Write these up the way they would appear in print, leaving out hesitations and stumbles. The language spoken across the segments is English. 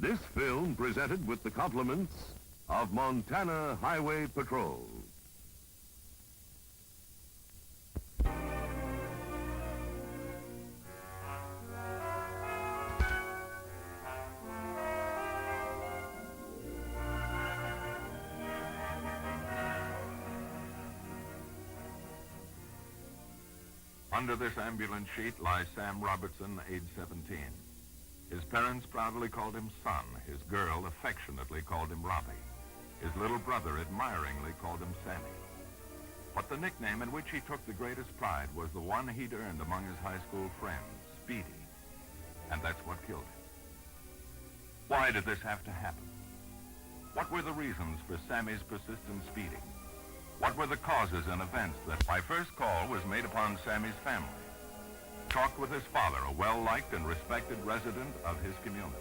This film presented with the compliments of Montana Highway Patrol. Under this ambulance sheet lies Sam Robertson, age 17. His parents proudly called him Son. His girl affectionately called him Robbie. His little brother admiringly called him Sammy. But the nickname in which he took the greatest pride was the one he'd earned among his high school friends, Speedy. And that's what killed him. Why did this have to happen? What were the reasons for Sammy's persistent speeding? What were the causes and events that my first call was made upon Sammy's family? Talked with his father, a well-liked and respected resident of his community.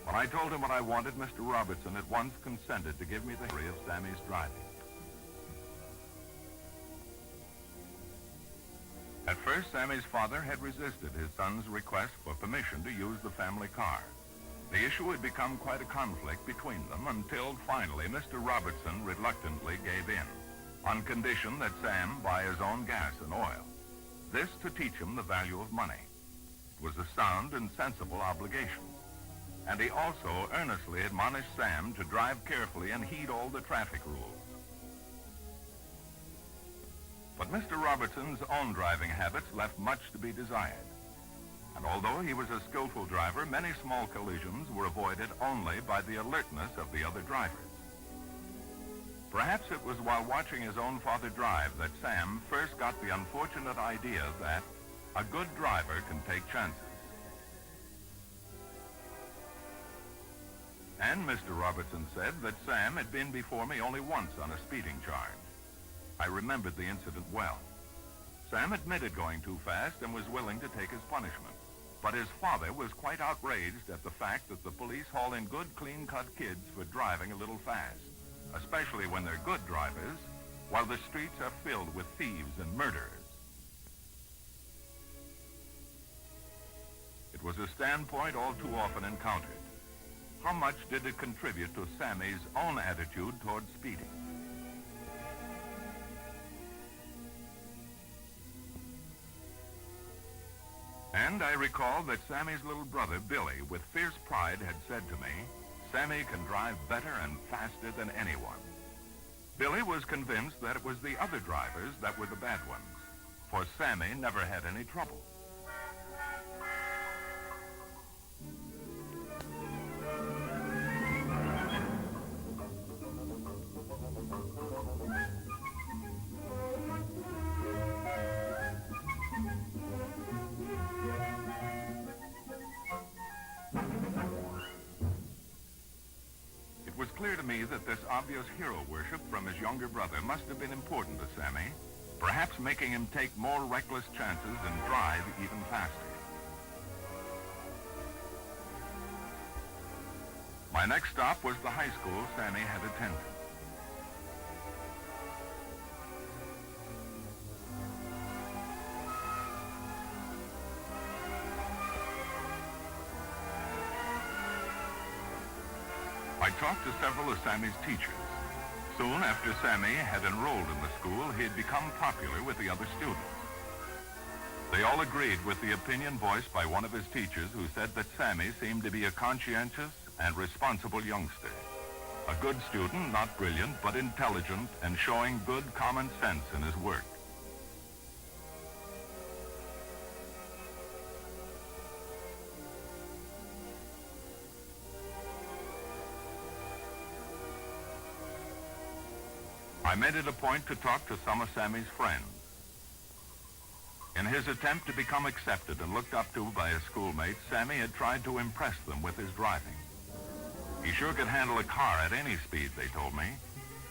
When I told him what I wanted, Mr. Robertson at once consented to give me the history of Sammy's driving. At first, Sammy's father had resisted his son's request for permission to use the family car. The issue had become quite a conflict between them until finally Mr. Robertson reluctantly gave in, on condition that Sam buy his own gas and oil. This to teach him the value of money. It was a sound and sensible obligation. And he also earnestly admonished Sam to drive carefully and heed all the traffic rules. But Mr. Robertson's own driving habits left much to be desired. And although he was a skillful driver, many small collisions were avoided only by the alertness of the other drivers. Perhaps it was while watching his own father drive that Sam first got the unfortunate idea that a good driver can take chances. And Mr. Robertson said that Sam had been before me only once on a speeding charge. I remembered the incident well. Sam admitted going too fast and was willing to take his punishment. But his father was quite outraged at the fact that the police haul in good, clean-cut kids for driving a little fast, especially when they're good drivers, while the streets are filled with thieves and murderers. It was a standpoint all too often encountered. How much did it contribute to Sammy's own attitude toward speeding? And I recall that Sammy's little brother, Billy, with fierce pride had said to me, "Sammy can drive better and faster than anyone." Billy was convinced that it was the other drivers that were the bad ones, for Sammy never had any trouble. It was clear to me that this obvious hero worship from his younger brother must have been important to Sammy, perhaps making him take more reckless chances and drive even faster. My next stop was the high school Sammy had attended. I talked to several of Sammy's teachers. Soon after Sammy had enrolled in the school, he had become popular with the other students. They all agreed with the opinion voiced by one of his teachers who said that Sammy seemed to be a conscientious and responsible youngster. A good student, not brilliant, but intelligent and showing good common sense in his work. I made it a point to talk to some of Sammy's friends. In his attempt to become accepted and looked up to by his schoolmates, Sammy had tried to impress them with his driving. He sure could handle a car at any speed, they told me.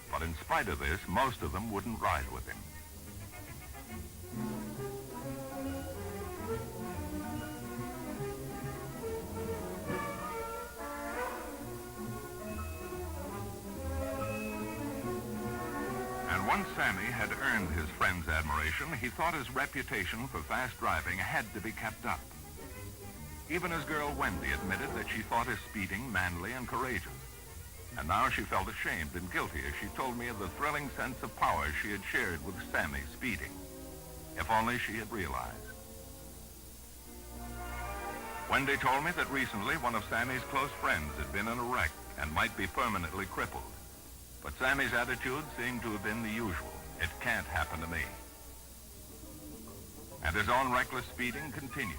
But in spite of this, most of them wouldn't ride with him. And once Sammy had earned his friends' admiration, he thought his reputation for fast driving had to be kept up. Even his girl Wendy admitted that she thought his speeding manly and courageous. And now she felt ashamed and guilty as she told me of the thrilling sense of power she had shared with Sammy speeding. If only she had realized. Wendy told me that recently one of Sammy's close friends had been in a wreck and might be permanently crippled. But Sammy's attitude seemed to have been the usual. It can't happen to me. And his own reckless speeding continued.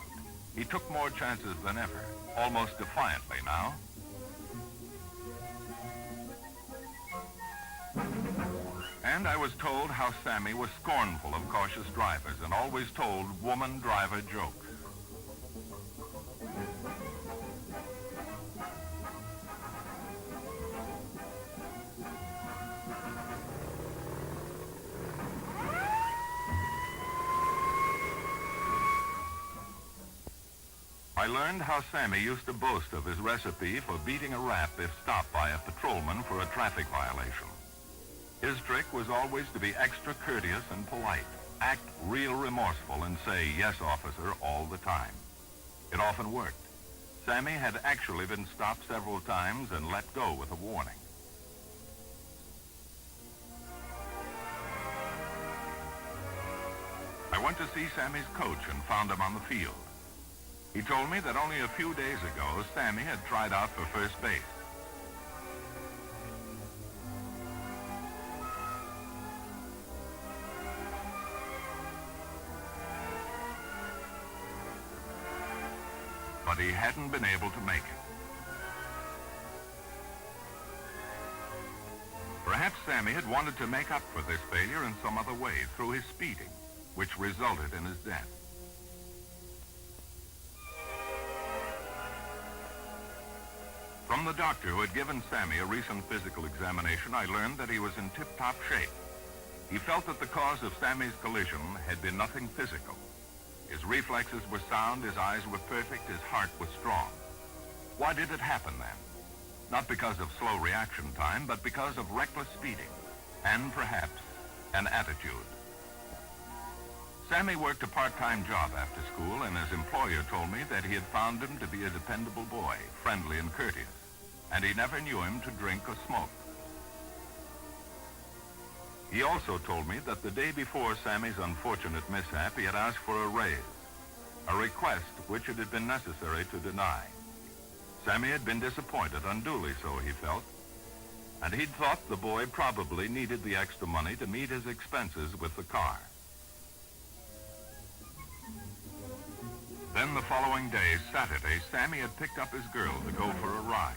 He took more chances than ever, almost defiantly now. And I was told how Sammy was scornful of cautious drivers and always told woman driver jokes. I learned how Sammy used to boast of his recipe for beating a rap if stopped by a patrolman for a traffic violation. His trick was always to be extra courteous and polite, act real remorseful, and say, "Yes, officer," all the time. It often worked. Sammy had actually been stopped several times and let go with a warning. I went to see Sammy's coach and found him on the field. He told me that only a few days ago, Sammy had tried out for first base. But he hadn't been able to make it. Perhaps Sammy had wanted to make up for this failure in some other way through his speeding, which resulted in his death. From the doctor who had given Sammy a recent physical examination, I learned that he was in tip-top shape. He felt that the cause of Sammy's collision had been nothing physical. His reflexes were sound, his eyes were perfect, his heart was strong. Why did it happen then? Not because of slow reaction time, but because of reckless speeding, and perhaps an attitude. Sammy worked a part-time job after school, and his employer told me that he had found him to be a dependable boy, friendly and courteous, and he never knew him to drink or smoke. He also told me that the day before Sammy's unfortunate mishap, he had asked for a raise, a request which it had been necessary to deny. Sammy had been disappointed, unduly so, he felt, and he'd thought the boy probably needed the extra money to meet his expenses with the car. Then the following day, Saturday, Sammy had picked up his girl to go for a ride.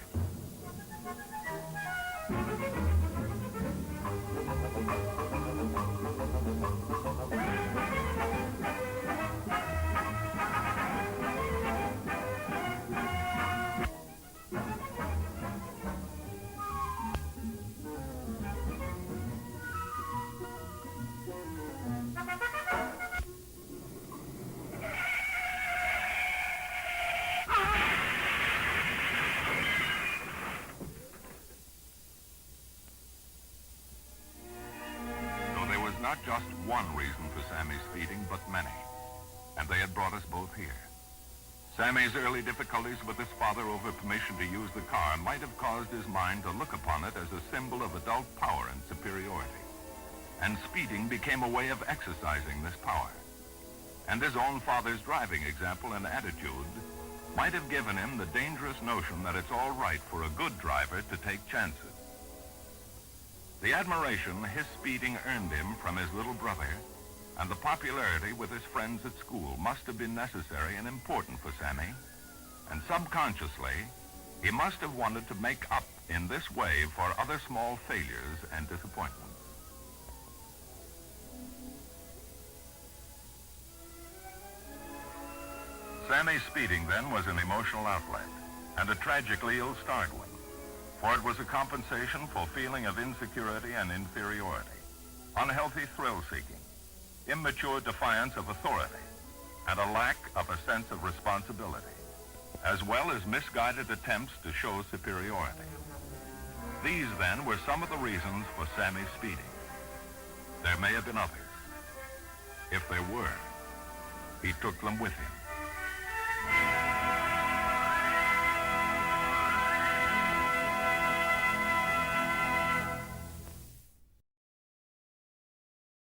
Not just one reason for Sammy's speeding, but many. And they had brought us both here. Sammy's early difficulties with his father over permission to use the car might have caused his mind to look upon it as a symbol of adult power and superiority. And speeding became a way of exercising this power. And his own father's driving example and attitude might have given him the dangerous notion that it's all right for a good driver to take chances. The admiration his speeding earned him from his little brother and the popularity with his friends at school must have been necessary and important for Sammy, and subconsciously, he must have wanted to make up in this way for other small failures and disappointments. Sammy's speeding then was an emotional outlet, and a tragically ill-starred one. For it was a compensation for feeling of insecurity and inferiority, unhealthy thrill-seeking, immature defiance of authority, and a lack of a sense of responsibility, as well as misguided attempts to show superiority. These, then, were some of the reasons for Sammy's speeding. There may have been others. If there were, he took them with him.